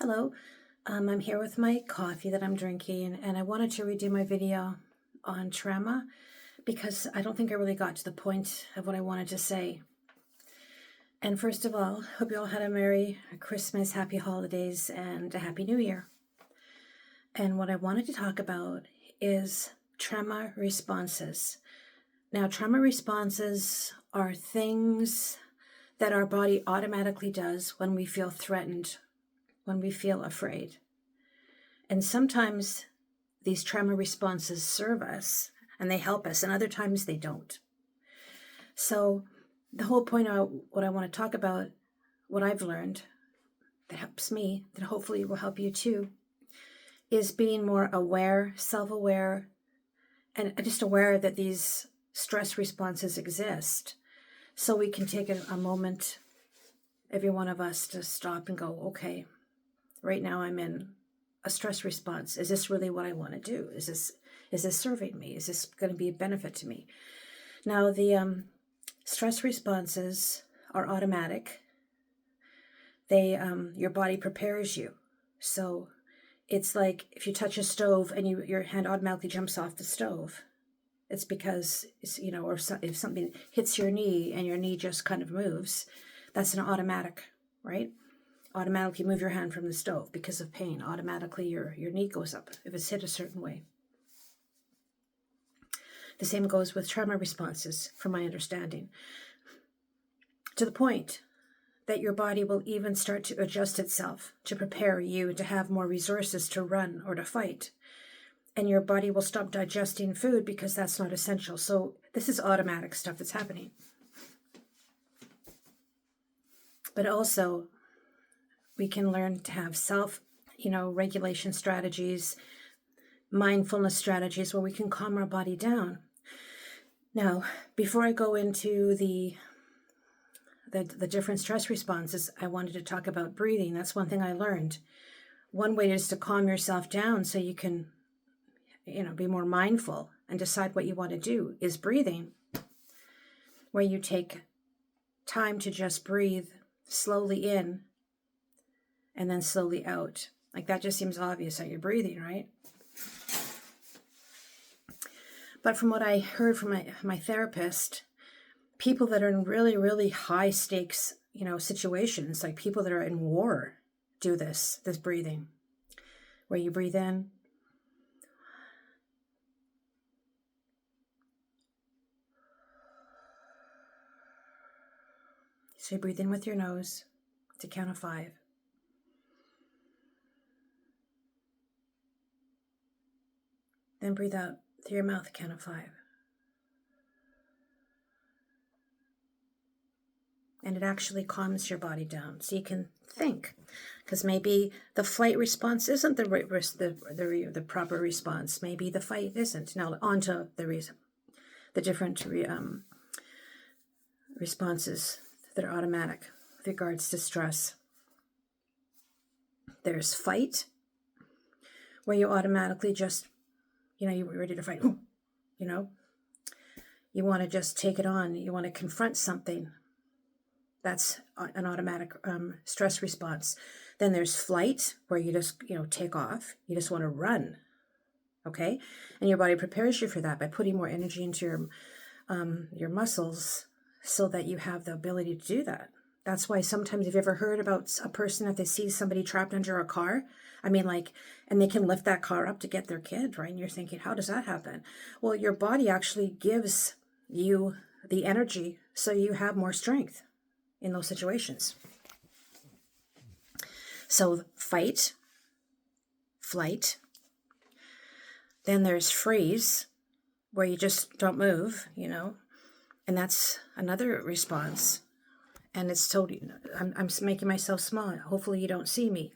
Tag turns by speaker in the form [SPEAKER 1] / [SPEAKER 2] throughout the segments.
[SPEAKER 1] Hello, I'm here with my coffee that I'm drinking, and I wanted to redo my video on trauma because I don't think I really got to the point of what I wanted to say. And first of all, hope you all had a Merry Christmas, Happy Holidays, and a Happy New Year. And what I wanted to talk about is trauma responses. Now, trauma responses are things that our body automatically does when we feel threatened, when we feel afraid. And sometimes these trauma responses serve us and they help us, and other times they don't. So the whole point of what I want to talk about, what I've learned that helps me, that hopefully will help you too, is being more aware, self-aware, and just aware that these stress responses exist. So we can take a moment, every one of us, to stop and go, okay, right now I'm in a stress response. Is this really what I want to do? Is this serving me? Is this going to be a benefit to me? Now, the stress responses are automatic. They your body prepares you. So it's like if you touch a stove and your hand automatically jumps off the stove. It's because or if something hits your knee and your knee just kind of moves, that's an automatic, right? Automatically move your hand from the stove because of pain. Automatically your knee goes up if it's hit a certain way. The same goes with trauma responses, from my understanding, to the point that your body will even start to adjust itself to prepare you to have more resources to run or to fight. And your body will stop digesting food because that's not essential. So this is automatic stuff that's happening. But also, we can learn to have regulation strategies, mindfulness strategies where we can calm our body down. Now, before I go into the different stress responses, I wanted to talk about breathing. That's one thing I learned. One way is to calm yourself down so you can, be more mindful and decide what you want to do is breathing, where you take time to just breathe slowly in and then slowly out. Like that just seems obvious that you're breathing, right? But from what I heard from my therapist, people that are in really, really high stakes, situations, like people that are in war, do this breathing, where you breathe in, so you breathe in with your nose to count of 5. Then breathe out through your mouth, count of 5. And it actually calms your body down, so you can think, because maybe the flight response isn't the proper response. Maybe the fight isn't. Now on to the different responses that are automatic with regards to stress. There's fight, where you automatically just, you're ready to fight. You want to just take it on. You want to confront something. That's an automatic stress response. Then there's flight, where you just, take off. You just want to run, okay? And your body prepares you for that by putting more energy into your muscles so that you have the ability to do that. That's why sometimes, have you ever heard about a person if they see somebody trapped under a car? And they can lift that car up to get their kid, right? And you're thinking, how does that happen? Well, your body actually gives you the energy so you have more strength in those situations. So fight, flight. Then there's freeze, where you just don't move, and that's another response. And it's totally, I'm making myself small. Hopefully you don't see me.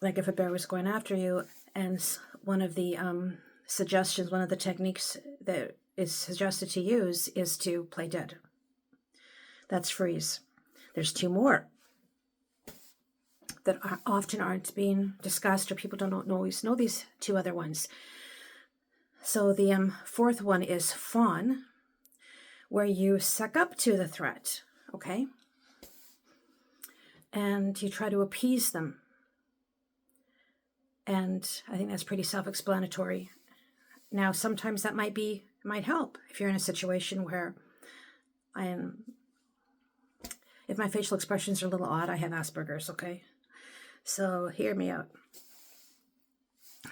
[SPEAKER 1] Like if a bear was going after you, and one of the suggestions, one of the techniques that is suggested to use is to play dead. That's freeze. There's 2 more that often aren't being discussed, or people don't always know these 2 other ones. So the 4th one is fawn, where you suck up to the threat, okay? and you try to appease them. And I think that's pretty self-explanatory. Now, sometimes that might help if you're in a situation where if my facial expressions are a little odd, I have Asperger's, okay? So hear me out.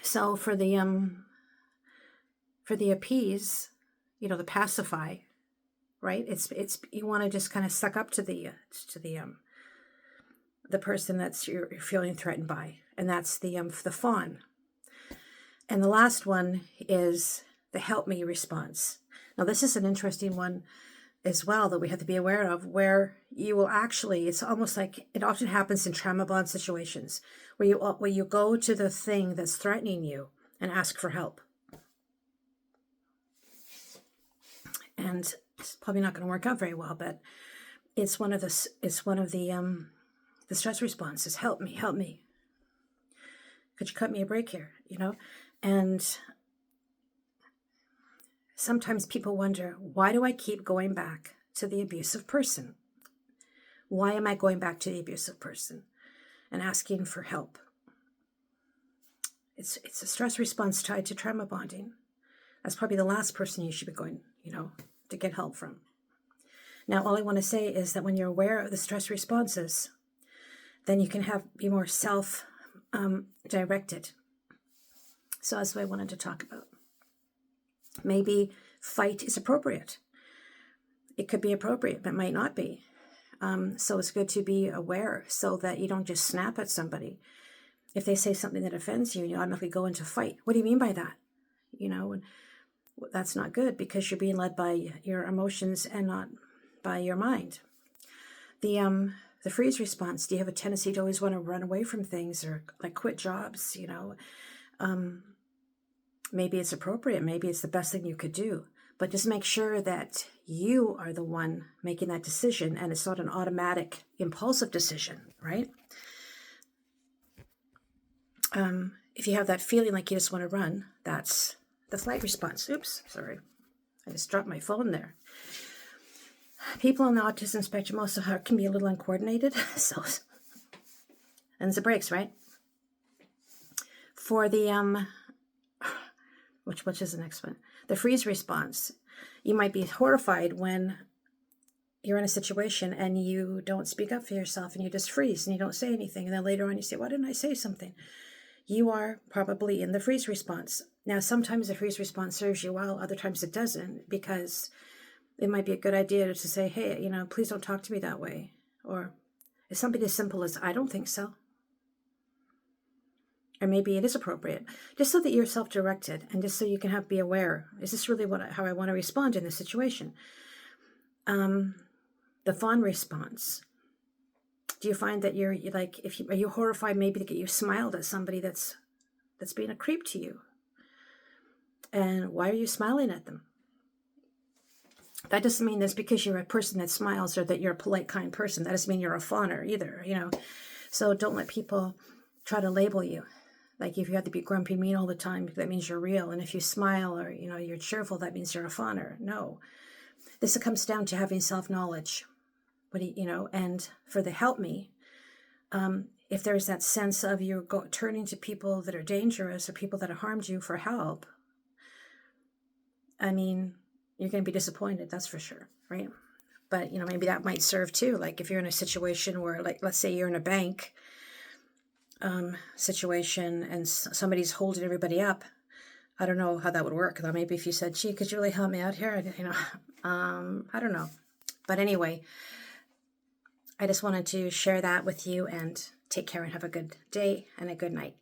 [SPEAKER 1] So for the appease, the pacify, right? It's you want to just kind of suck up to the person that's you're feeling threatened by, and that's the fawn. And the last one is the help me response. Now this is an interesting one as well that we have to be aware of, where you will actually, it's almost like it often happens in trauma bond situations, where you go to the thing that's threatening you and ask for help. And it's probably not going to work out very well, but it's one of the stress responses. Help me. Could you cut me a break here? And sometimes people wonder, why do I keep going back to the abusive person? Why am I going back to the abusive person and asking for help? It's a stress response tied to trauma bonding. That's probably the last person you should be going, to get help from. Now, all I want to say is that when you're aware of the stress responses, then you can be more self-directed. So that's what I wanted to talk about. Maybe fight is appropriate. It could be appropriate, but it might not be. So it's good to be aware so that you don't just snap at somebody. If they say something that offends you, you automatically go into fight. What do you mean by that? That's not good, because you're being led by your emotions and not by your mind. The freeze response, do you have a tendency to always want to run away from things or like quit jobs, Maybe it's appropriate. Maybe it's the best thing you could do. But just make sure that you are the one making that decision and it's not an automatic, impulsive decision, right? If you have that feeling like you just want to run, that's the flight response. Oops, sorry. I just dropped my phone there. People on the autism spectrum also can be a little uncoordinated. And the breaks, right? For the which is the next one? The freeze response. You might be horrified when you're in a situation and you don't speak up for yourself and you just freeze and you don't say anything. And then later on you say, why didn't I say something? You are probably in the freeze response. Now, sometimes the freeze response serves you well. Other times it doesn't, because it might be a good idea to say, hey, please don't talk to me that way. Or it's something as simple as, I don't think so. Or maybe it is appropriate, just so that you're self-directed and just so you can be aware. Is this really how I want to respond in this situation? The fawn response. Do you find that you're like, are you horrified maybe that you smiled at somebody that's being a creep to you? And why are you smiling at them? That doesn't mean that's because you're a person that smiles or that you're a polite, kind person. That doesn't mean you're a fawner either, So don't let people try to label you. Like if you have to be grumpy, mean all the time, that means you're real. And if you smile or, you're cheerful, that means you're a fawner. No. This comes down to having self-knowledge. And for the help me, if there's that sense of you turning to people that are dangerous or people that have harmed you for help, you're going to be disappointed, that's for sure, right? But, maybe that might serve too. Like if you're in a situation where, like, let's say you're in a bank situation and somebody's holding everybody up. I don't know how that would work. Though maybe if you said, gee, could you really help me out here? I don't know. But anyway, I just wanted to share that with you, and take care and have a good day and a good night.